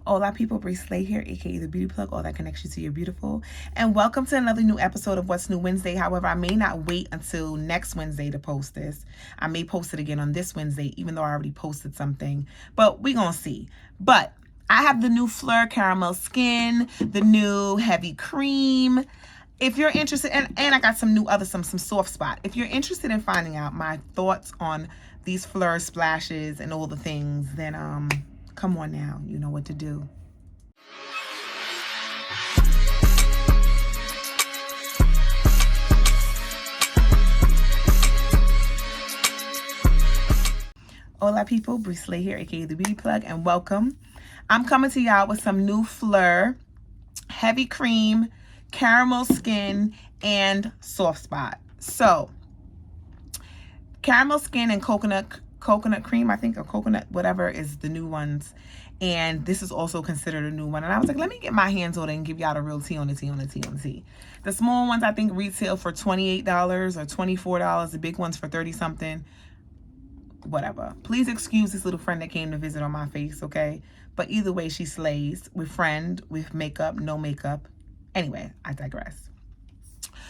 Hola people, Bree Slay here, aka the Beauty Plug, all that connects you to your beautiful. And welcome to another new episode of What's New Wednesday. However, I may not wait until next Wednesday to post this. I may post it again on this Wednesday, even though I already posted something. But we're going to see. But I have the new Phlur Caramel Skin, the new Heavy Cream. If you're interested, and I got some new some soft spot. If you're interested in finding out my thoughts on these Phlur splashes and all the things, then come on now, you know what to do. Hola people, Bree Slay here, aka the Beauty Plug, and welcome. I'm coming to y'all with some new Phlur Heavy Cream, Caramel Skin, and Soft Spot. So, Caramel Skin and Coconut Cream, I think, or coconut, whatever, is the new ones. And this is also considered a new one. And I was like, let me get my hands on it and give y'all the real tea on the tea on the tea on the tea. The small ones, I think, retail for $28 or $24. The big ones for 30-something. Whatever. Please excuse this little friend that came to visit on my face, okay? But either way, she slays. With friend, with makeup, no makeup. Anyway, I digress.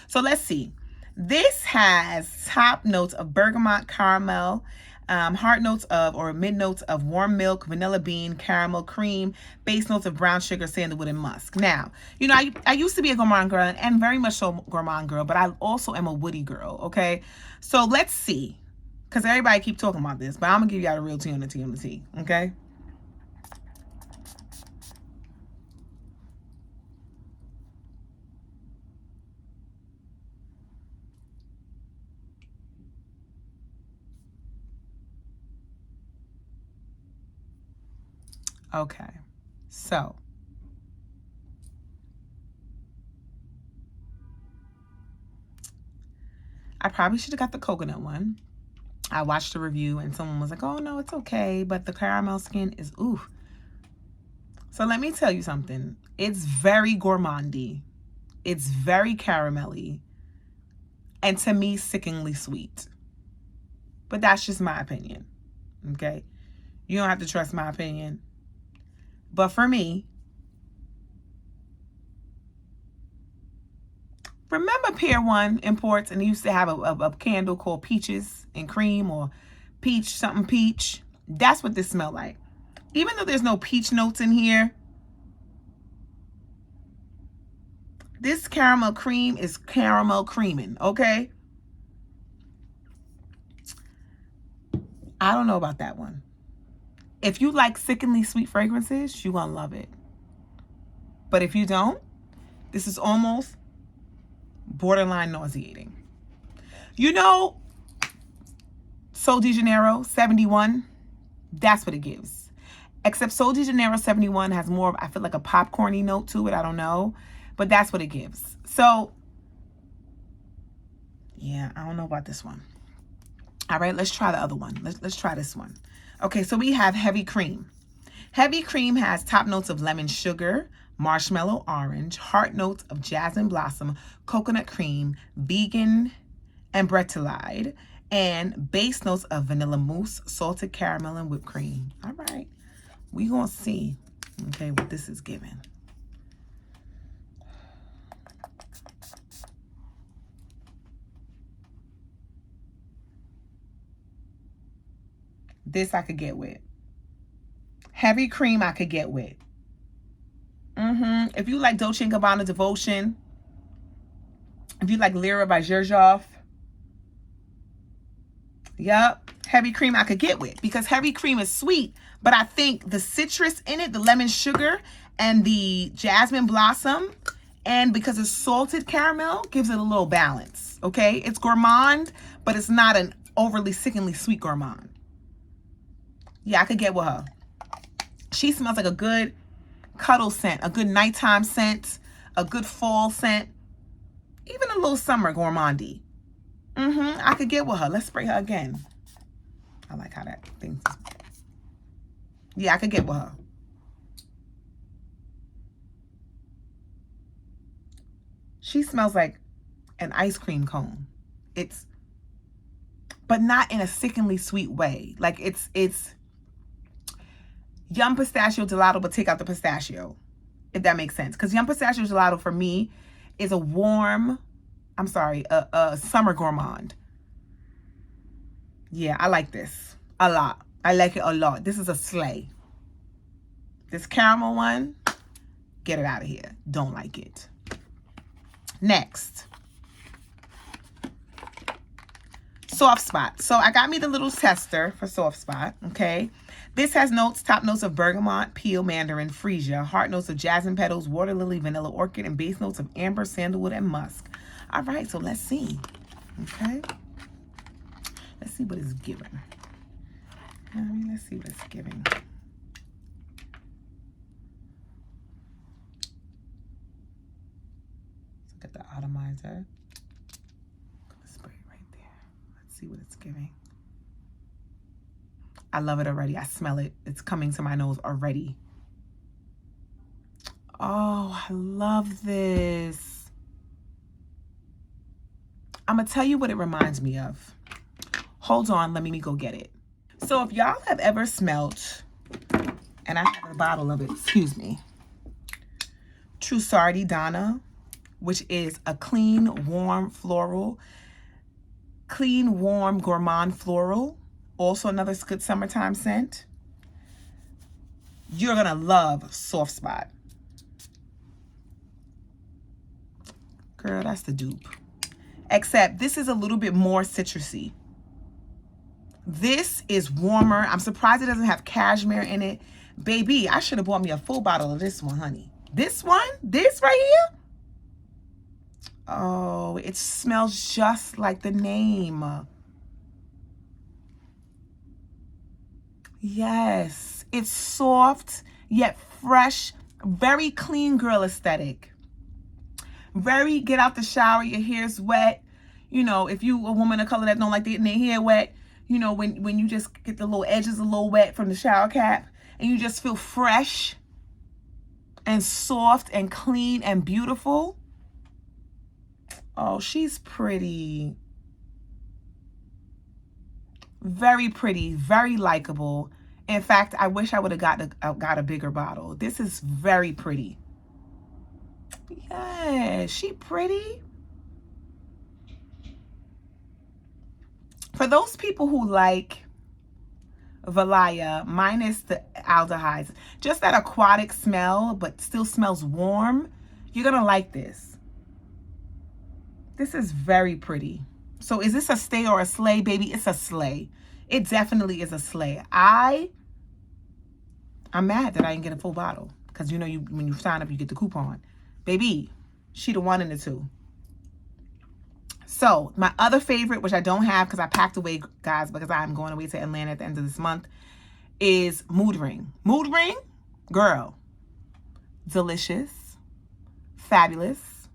So let's see. This has top notes of bergamot caramel, heart notes of, or mid notes of warm milk, vanilla bean, caramel, cream, base notes of brown sugar, sandalwood, and musk. Now, you know, I used to be a gourmand girl, and very much so gourmand girl, but I also am a woody girl, okay? So let's see, because everybody keep talking about this, but I'm going to give y'all the real tea on the tea on the tea, okay? Okay, so I probably should have got the coconut one. I watched the review and someone was like, oh no, it's okay, but the caramel skin is ooh. So let me tell you something. It's very gourmandy. It's very caramelly. And to me, sickeningly sweet. But that's just my opinion. Okay? You don't have to trust my opinion. But for me, remember Pier 1 Imports, and they used to have a candle called Peaches and Cream, or Peach something peach? That's what this smelled like. Even though there's no peach notes in here, this caramel cream is caramel creaming, okay? I don't know about that one. If you like sickeningly sweet fragrances, you're going to love it. But if you don't, this is almost borderline nauseating. You know, Sol de Janeiro 71, that's what it gives. Except Sol de Janeiro 71 has more of, I feel like, a popcorny note to it. I don't know. But that's what it gives. So, yeah, I don't know about this one. All right, let's try the other one. Let's try this one. Okay, so we have Heavy Cream. Heavy Cream has top notes of lemon sugar, marshmallow orange, heart notes of jasmine blossom, coconut cream, vegan, and bretellide, and base notes of vanilla mousse, salted caramel, and whipped cream. All right, we gonna see, okay, what this is giving. This I could get with. Heavy Cream I could get with. If you like Dolce & Gabbana Devotion, if you like Lyra by Xerjoff, yep, Heavy Cream I could get with, because Heavy Cream is sweet, but I think the citrus in it, the lemon sugar and the jasmine blossom, and because it's salted caramel, gives it a little balance, okay? It's gourmand, but it's not an overly sickeningly sweet gourmand. Yeah, I could get with her. She smells like a good cuddle scent, a good nighttime scent, a good fall scent, even a little summer gourmandy. I could get with her. Let's spray her again. I like how that thing. Yeah, I could get with her. She smells like an ice cream cone. It's, but not in a sickeningly sweet way. Like it's Yum Pistachio Gelato, but take out the pistachio, if that makes sense. Because Yum Pistachio Gelato for me is a summer gourmand. Yeah, I like this a lot. I like it a lot. This is a slay. This caramel one, get it out of here. Don't like it. Next. Soft Spot. So I got me the little tester for Soft Spot, okay? This has top notes of bergamot, peel, mandarin, freesia, heart notes of jasmine petals, water lily, vanilla orchid, and base notes of amber, sandalwood, and musk. All right, so let's see, okay? Let's see what it's giving. Let's see what it's giving. Let's look at the atomizer. Spray right there. Let's see what it's giving. I love it already. I smell it. It's coming to my nose already. Oh, I love this. I'm going to tell you what it reminds me of. Hold on. Let me go get it. So if y'all have ever smelt, and I have a bottle of it, excuse me, Trussardi Donna, which is a clean, warm gourmand floral. Also another good summertime scent. You're going to love Soft Spot. Girl, that's the dupe. Except this is a little bit more citrusy. This is warmer. I'm surprised it doesn't have cashmere in it. Baby, I should have bought me a full bottle of this one, honey. This one? This right here? Oh, it smells just like the name. Yes, it's soft yet fresh, very clean girl aesthetic. Very get out the shower, your hair's wet. You know, if you a woman of color that don't like getting their hair wet, you know, when you just get the little edges a little wet from the shower cap and you just feel fresh and soft and clean and beautiful. Oh, she's pretty. Very pretty, very likable. In fact, I wish I would have got a bigger bottle. This is very pretty. Yeah, she pretty. For those people who like Valaya minus the aldehydes, just that aquatic smell, but still smells warm, you're gonna like this. This is very pretty. So is this a stay or a slay, baby? It's a slay. It definitely is a slay. I'm mad that I didn't get a full bottle. Because you know, when you sign up, you get the coupon. Baby, she the one and the two. So my other favorite, which I don't have because I packed away, guys, because I'm going away to Atlanta at the end of this month, is Mood Ring. Mood Ring, girl, delicious, fabulous.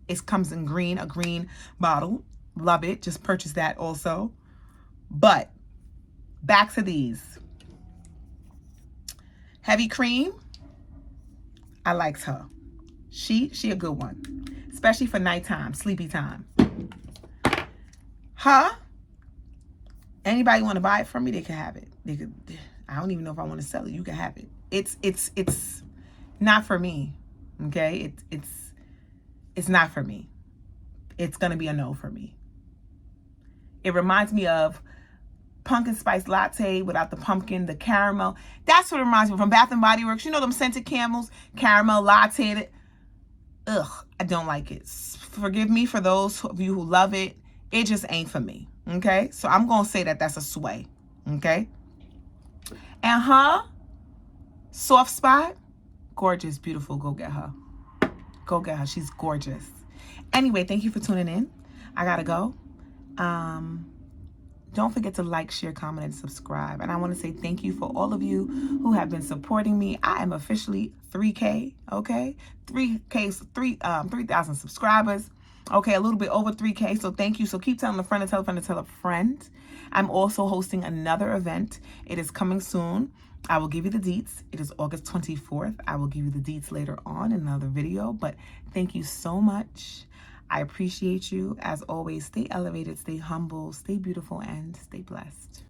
It comes in green, a green bottle. Love it. Just purchase that also. But back to these. Heavy Cream. I liked her. She a good one. Especially for nighttime, sleepy time. Anybody want to buy it from me, they can have it. I don't even know if I want to sell it. You can have it. It's not for me. Okay? It's not for me. It's going to be a no for me. It reminds me of pumpkin spice latte without the pumpkin, the caramel. That's what it reminds me of from Bath and Body Works. You know them scented camels, caramel latte. Ugh, I don't like it. Forgive me for those of you who love it. It just ain't for me. Okay? So I'm going to say that that's a sway. Okay? And her Soft Spot, gorgeous, beautiful. Go get her. Go get her. She's gorgeous. Anyway, thank you for tuning in. I gotta go. Don't forget to like, share, comment, and subscribe. And I want to say thank you for all of you who have been supporting me. I am officially 3K, okay? 3,000 subscribers. Okay, a little bit over 3K, so thank you. So keep telling a friend to tell a friend to tell a friend. I'm also hosting another event. It is coming soon. I will give you the deets. It is August 24th. I will give you the deets later on in another video, but thank you so much. I appreciate you. As always, stay elevated, stay humble, stay beautiful, and stay blessed.